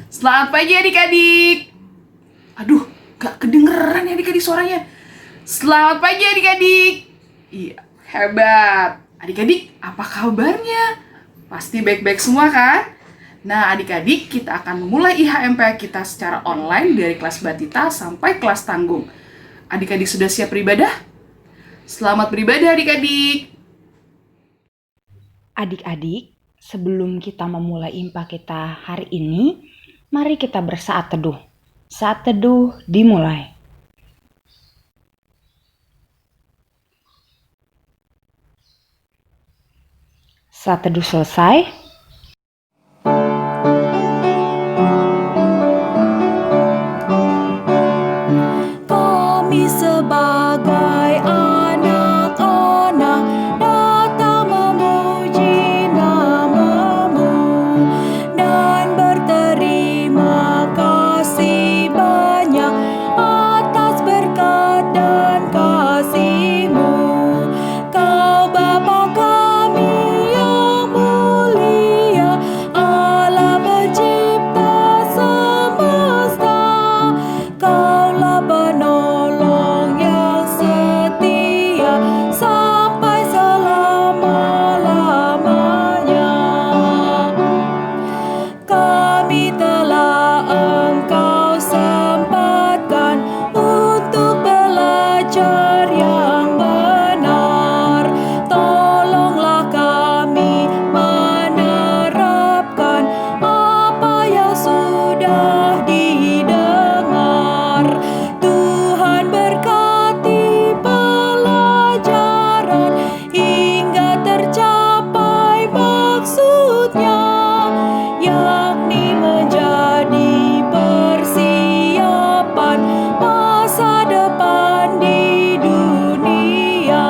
Selamat pagi adik-adik. Aduh, gak kedengeran ya adik-adik suaranya. Selamat pagi adik-adik. Iya, hebat. Adik-adik, apa kabarnya? Pasti baik-baik semua kan? Nah adik-adik, kita akan memulai IHMP kita secara online dari kelas batita sampai kelas tanggung. Adik-adik sudah siap beribadah? Selamat beribadah adik-adik. Adik-adik, sebelum kita memulai IMPA kita hari ini, mari kita bersaat teduh. Saat teduh dimulai. Saat teduh selesai, kami sebagai anak-anak datang memuji nama-Mu dan berterima kasih banyak atas berkat dan kasih-Mu. Kau Bapa kami yang mulia, Allah pencipta semesta. Kaulah penolong yang setia sampai selama-lamanya. Kami telah Engkau sempatkan untuk belajar yang benar. Tolonglah kami menerapkan apa yang sudah didengar. Tuhan berkati pelajaran hingga tercapai maksudnya, yakni menjadi persiapan masa depan di dunia.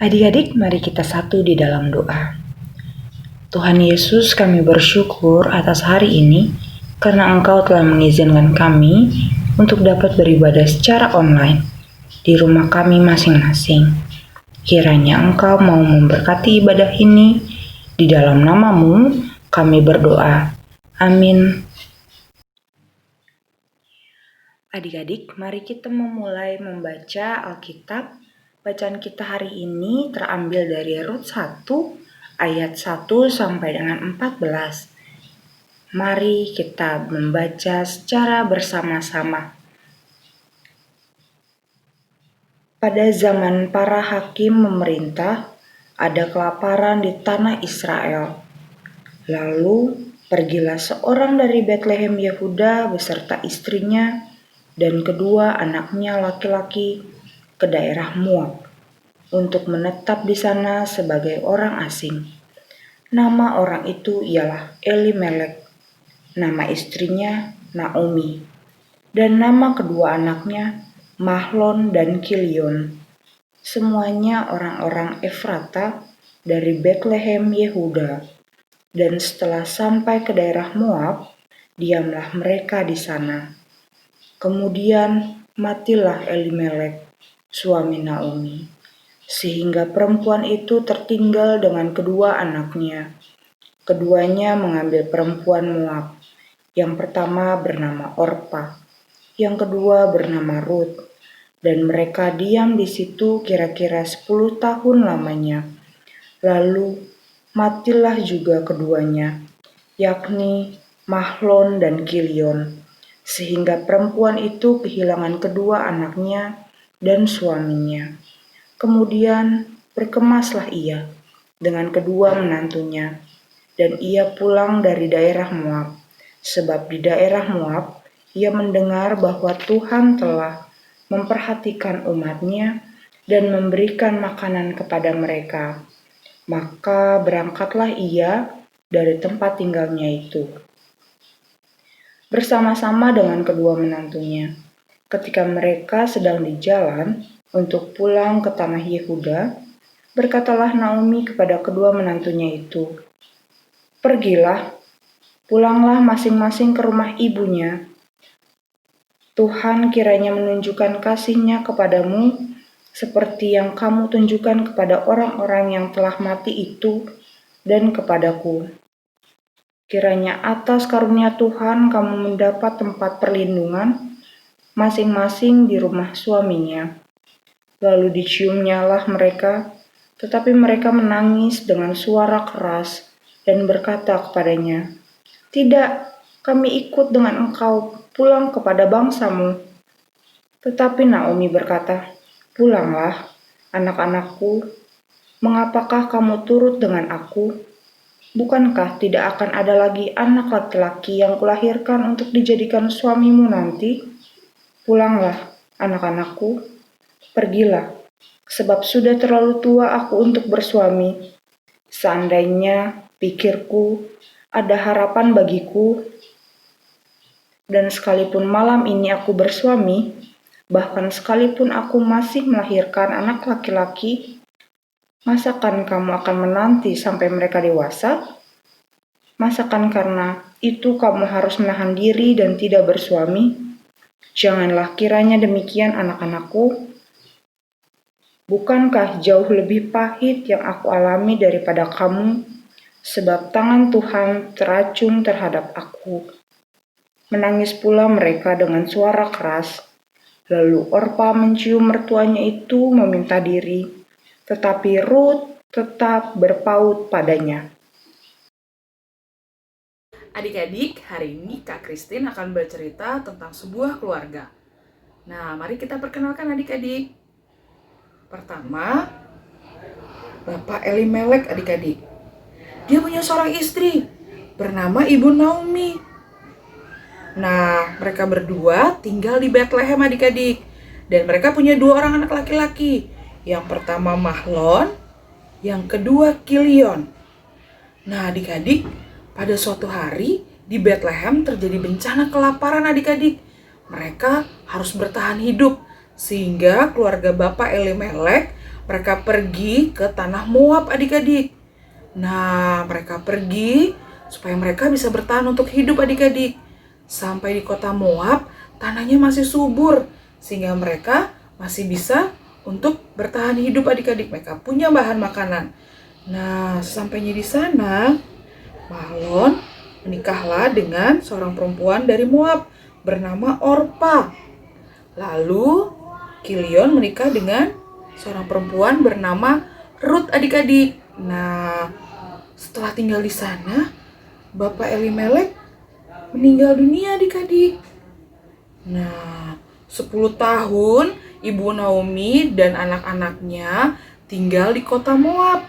adik-adik mari kita satu di dalam doa. Tuhan Yesus, kami bersyukur atas hari ini karena Engkau telah mengizinkan kami untuk dapat beribadah secara online di rumah kami masing-masing. Kiranya Engkau mau memberkati ibadah ini. Di dalam nama-Mu kami berdoa. Amin. Adik-adik, mari kita memulai membaca Alkitab. Bacaan kita hari ini terambil dari Rut 1 ayat 1 sampai dengan 14. Mari kita membaca secara bersama-sama. Pada zaman para hakim memerintah, ada kelaparan di tanah Israel. Lalu pergilah seorang dari Betlehem Yehuda beserta istrinya dan kedua anaknya laki-laki ke daerah Moab untuk menetap di sana sebagai orang asing. Nama orang itu ialah Elimelek, nama istrinya Naomi, dan nama kedua anaknya Mahlon dan Kilion. Semuanya orang-orang Efrata dari Betlehem Yehuda. Dan setelah sampai ke daerah Moab, diamlah mereka di sana. Kemudian matilah Elimelek, suami Naomi, sehingga perempuan itu tertinggal dengan kedua anaknya. Keduanya mengambil perempuan Moab. Yang pertama bernama Orpa, yang kedua bernama Rut, dan mereka diam di situ kira-kira 10 tahun lamanya. Lalu matilah juga keduanya, yakni Mahlon dan Kilion, sehingga perempuan itu kehilangan kedua anaknya dan suaminya. Kemudian berkemaslah ia dengan kedua menantunya, dan ia pulang dari daerah Moab, sebab di daerah Moab ia mendengar bahwa Tuhan telah memperhatikan umatnya dan memberikan makanan kepada mereka. Maka berangkatlah ia dari tempat tinggalnya itu bersama-sama dengan kedua menantunya. Ketika mereka sedang di jalan untuk pulang ke tanah Yehuda, berkatalah Naomi kepada kedua menantunya itu, "Pergilah, pulanglah masing-masing ke rumah ibunya. Tuhan kiranya menunjukkan kasih-Nya kepadamu seperti yang kamu tunjukkan kepada orang-orang yang telah mati itu dan kepadaku. Kiranya atas karunia Tuhan kamu mendapat tempat perlindungan masing-masing di rumah suaminya. Lalu diciumnyalah mereka, tetapi mereka menangis dengan suara keras dan berkata kepadanya, "Tidak, kami ikut dengan engkau pulang kepada bangsamu." Tetapi Naomi berkata, "Pulanglah, anak-anakku, mengapakah kamu turut dengan aku? Bukankah tidak akan ada lagi anak laki-laki yang kulahirkan untuk dijadikan suamimu nanti? Pulanglah, anak-anakku, pergilah, sebab sudah terlalu tua aku untuk bersuami. Seandainya, pikirku, ada harapan bagiku, dan sekalipun malam ini aku bersuami, bahkan sekalipun aku masih melahirkan anak laki-laki, masakan kamu akan menanti sampai mereka dewasa? Masakan karena itu kamu harus menahan diri dan tidak bersuami? Janganlah kiranya demikian, anak-anakku. Bukankah jauh lebih pahit yang aku alami daripada kamu, sebab tangan Tuhan teracun terhadap aku." Menangis pula mereka dengan suara keras. Lalu Orpa mencium mertuanya itu meminta diri, tetapi Rut tetap berpaut padanya. Adik-adik, hari ini Kak Christine akan bercerita tentang sebuah keluarga. Nah, mari kita perkenalkan adik-adik. Pertama, Bapak Elimelek adik-adik. Dia punya seorang istri bernama Ibu Naomi. Nah, mereka berdua tinggal di Bethlehem adik-adik. Dan mereka punya 2 orang anak laki-laki. Yang pertama Mahlon, yang kedua Kilion. Nah, adik-adik, pada suatu hari di Bethlehem terjadi bencana kelaparan adik-adik. Mereka harus bertahan hidup sehingga keluarga Bapak Elimelek mereka pergi ke tanah Moab adik-adik. Nah, mereka pergi supaya mereka bisa bertahan untuk hidup adik-adik. Sampai di kota Moab, tanahnya masih subur sehingga mereka masih bisa untuk bertahan hidup adik-adik. Mereka punya bahan makanan. Nah, sesampainya di sana, Mahlon menikahlah dengan seorang perempuan dari Moab bernama Orpa. Lalu Kilion menikah dengan seorang perempuan bernama Rut adik-adik. Nah, setelah tinggal di sana, Bapak Elimelek meninggal dunia adik-adik. Nah, 10 tahun Ibu Naomi dan anak-anaknya tinggal di kota Moab.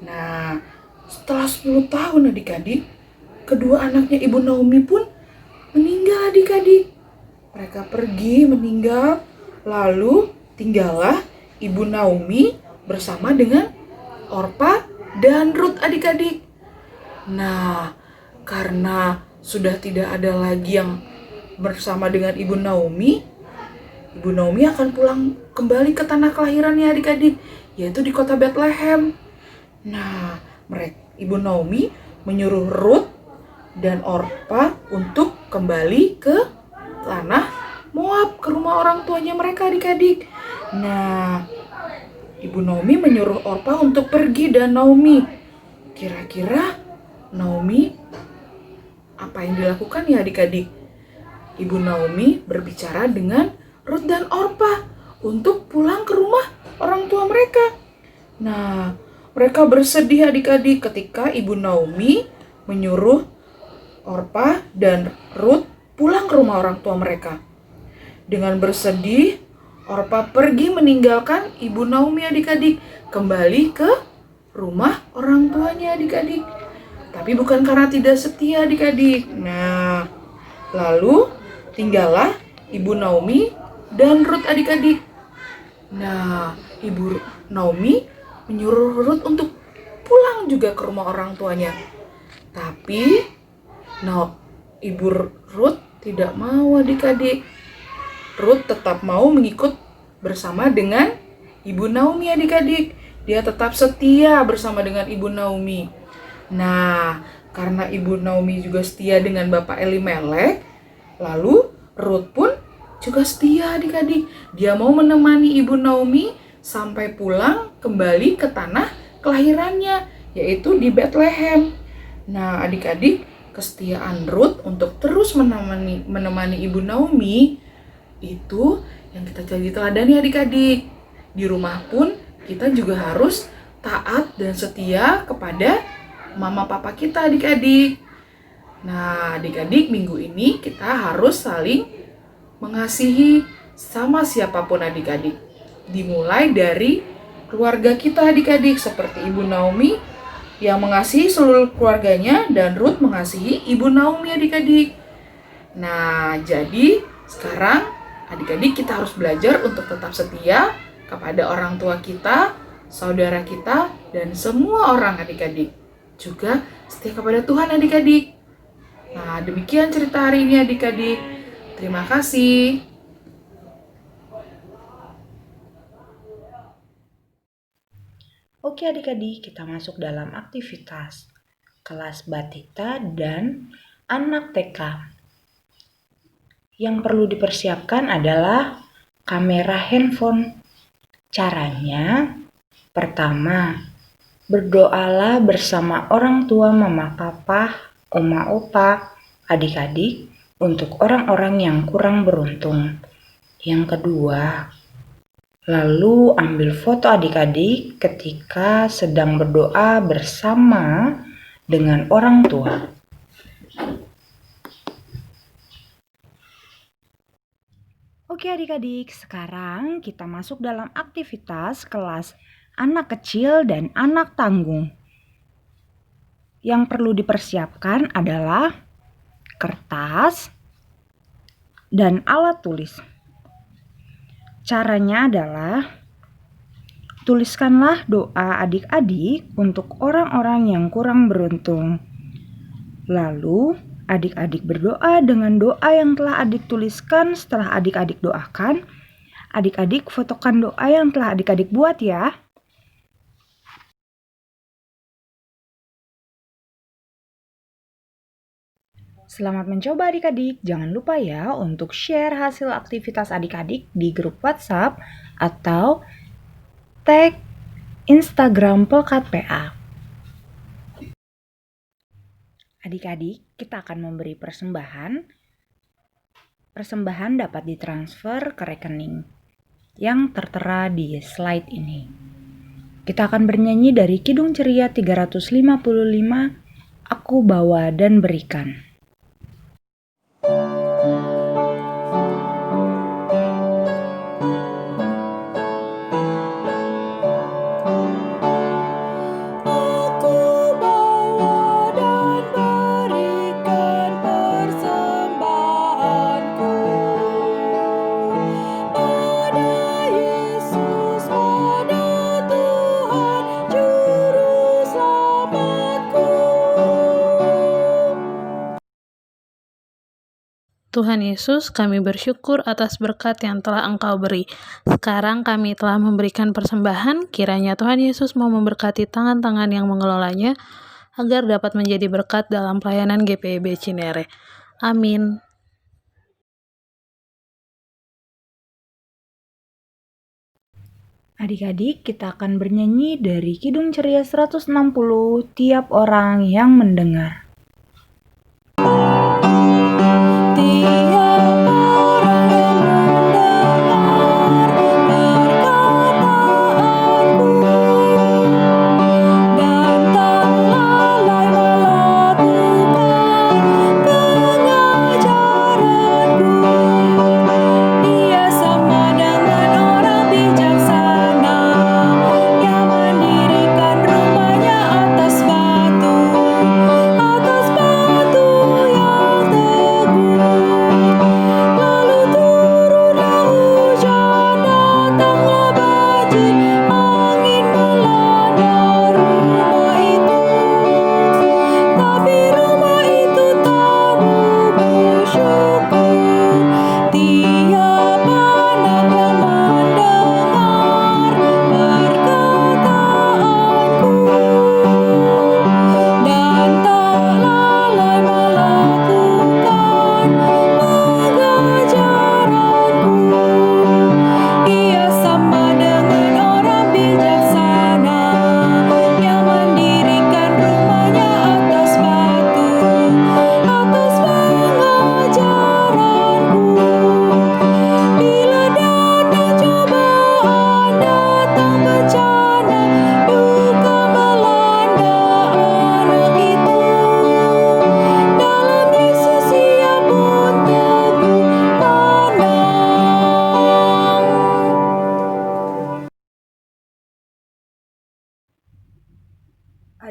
Nah, setelah 10 tahun adik-adik, kedua anaknya Ibu Naomi pun meninggal adik-adik. Mereka pergi meninggal, lalu tinggallah Ibu Naomi bersama dengan Orpa dan Rut adik-adik. Nah, karena sudah tidak ada lagi yang bersama dengan Ibu Naomi akan pulang kembali ke tanah kelahirannya adik-adik, yaitu di kota Bethlehem. Nah, Ibu Naomi menyuruh Rut dan Orpa untuk kembali ke tanah Moab, ke rumah orang tuanya mereka adik-adik. Nah, Ibu Naomi menyuruh Orpa untuk pergi dan Naomi. Kira-kira Naomi apa yang dilakukan ya adik-adik? Ibu Naomi berbicara dengan Rut dan Orpa untuk pulang ke rumah orang tua mereka. Nah, mereka bersedih adik-adik ketika Ibu Naomi menyuruh Orpa dan Rut pulang ke rumah orang tua mereka. Dengan bersedih, Orpa pergi meninggalkan Ibu Naomi adik-adik, kembali ke rumah orang tuanya adik-adik. Tapi bukan karena tidak setia adik-adik. Nah, lalu tinggallah Ibu Naomi dan Rut adik-adik. Nah, Ibu Naomi menyuruh Rut untuk pulang juga ke rumah orang tuanya. Tapi, Ibu Rut tidak mau adik-adik. Rut tetap mau mengikut bersama dengan Ibu Naomi adik-adik. Dia tetap setia bersama dengan Ibu Naomi. Nah, karena Ibu Naomi juga setia dengan Bapak Elimelek, lalu Rut pun juga setia adik-adik. Dia mau menemani Ibu Naomi sampai pulang kembali ke tanah kelahirannya, yaitu di Bethlehem. Nah, adik-adik, kesetiaan Ruth untuk terus menemani Ibu Naomi itu yang kita jadi teladani adik-adik. Di rumah pun kita juga harus taat dan setia kepada mama papa kita adik-adik. Nah, adik-adik, minggu ini kita harus saling mengasihi sama siapapun adik-adik. Dimulai dari keluarga kita adik-adik, seperti Ibu Naomi yang mengasihi seluruh keluarganya dan Ruth mengasihi Ibu Naomi adik-adik. Nah, jadi sekarang adik-adik kita harus belajar untuk tetap setia kepada orang tua kita, saudara kita, dan semua orang adik-adik. Juga setia kepada Tuhan adik-adik. Nah, demikian cerita hari ini adik-adik. Terima kasih. Oke adik-adik, kita masuk dalam aktivitas kelas Batita dan anak TK. Yang perlu dipersiapkan adalah kamera handphone. Caranya, pertama, berdoalah bersama orang tua, mama, papa, oma, opa, adik-adik untuk orang-orang yang kurang beruntung. Yang kedua, lalu ambil foto adik-adik ketika sedang berdoa bersama dengan orang tua. Oke adik-adik, sekarang kita masuk dalam aktivitas kelas anak kecil dan anak tanggung. Yang perlu dipersiapkan adalah kertas dan alat tulis. Caranya adalah tuliskanlah doa adik-adik untuk orang-orang yang kurang beruntung. Lalu adik-adik berdoa dengan doa yang telah adik tuliskan. Setelah adik-adik doakan, adik-adik fotokan doa yang telah adik-adik buat ya. Selamat mencoba adik-adik. Jangan lupa ya untuk share hasil aktivitas adik-adik di grup WhatsApp atau tag Instagram Pelkat PA. Adik-adik, kita akan memberi persembahan. Persembahan dapat ditransfer ke rekening yang tertera di slide ini. Kita akan bernyanyi dari Kidung Ceria 355, Aku Bawa dan Berikan. Tuhan Yesus, kami bersyukur atas berkat yang telah Engkau beri. Sekarang kami telah memberikan persembahan, kiranya Tuhan Yesus mau memberkati tangan-tangan yang mengelolanya, agar dapat menjadi berkat dalam pelayanan GPIB Cinere. Amin. Adik-adik, kita akan bernyanyi dari Kidung Ceria 160, Tiap Orang yang Mendengar. Aku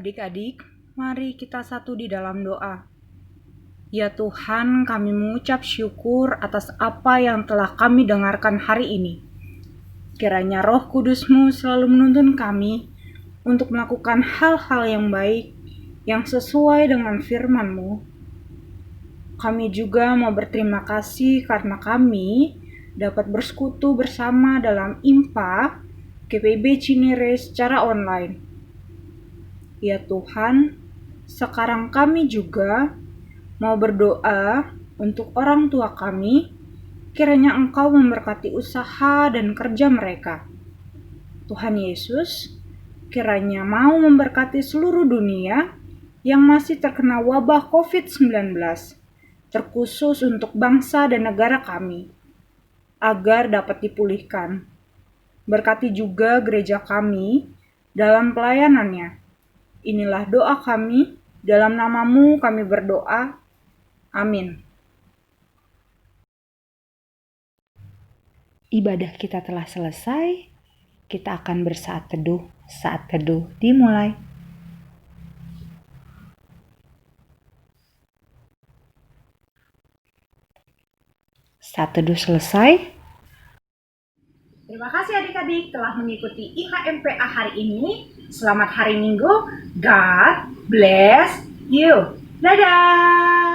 Adik-adik, mari kita satu di dalam doa. Ya Tuhan, kami mengucap syukur atas apa yang telah kami dengarkan hari ini. Kiranya Roh Kudus-Mu selalu menuntun kami untuk melakukan hal-hal yang baik, yang sesuai dengan firman-Mu. Kami juga mau berterima kasih karena kami dapat bersekutu bersama dalam IMPA GPIB Cinere secara online. Ya Tuhan, sekarang kami juga mau berdoa untuk orang tua kami, kiranya Engkau memberkati usaha dan kerja mereka. Tuhan Yesus, kiranya mau memberkati seluruh dunia yang masih terkena wabah COVID-19, terkhusus untuk bangsa dan negara kami, agar dapat dipulihkan. Berkati juga gereja kami dalam pelayanannya. Inilah doa kami, dalam nama-Mu kami berdoa. Amin. Ibadah kita telah selesai. Kita akan bersaat teduh. Saat teduh dimulai. Saat teduh selesai. Terima kasih adik-adik telah mengikuti IHMPA hari ini. Selamat hari Minggu. God bless you. Dadah.